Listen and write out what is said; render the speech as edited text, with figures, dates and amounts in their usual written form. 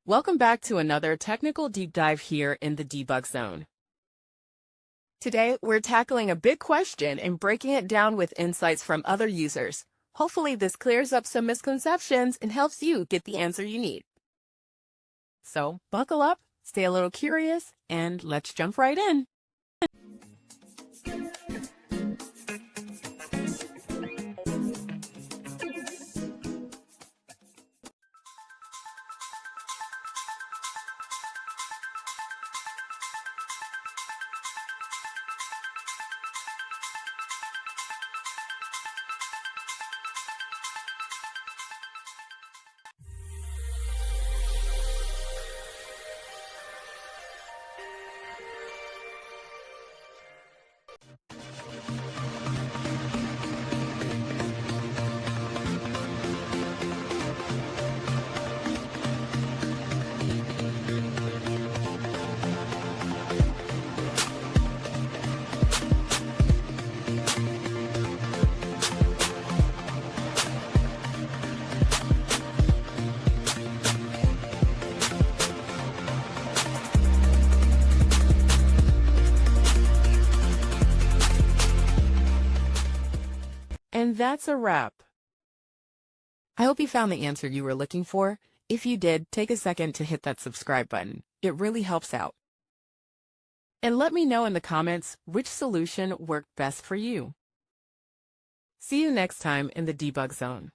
Welcome back to another technical deep dive here in the debug zone. Today, we're tackling a big question and breaking it down with insights from other users. Hopefully, this clears up some misconceptions and helps you get the answer you need. So, buckle up, stay a little curious, and let's jump right in. And that's a wrap. I hope you found the answer you were looking for. If you did, take a second to hit that subscribe button. It really helps out. And let me know in the comments which solution worked best for you. See you next time in the debug zone.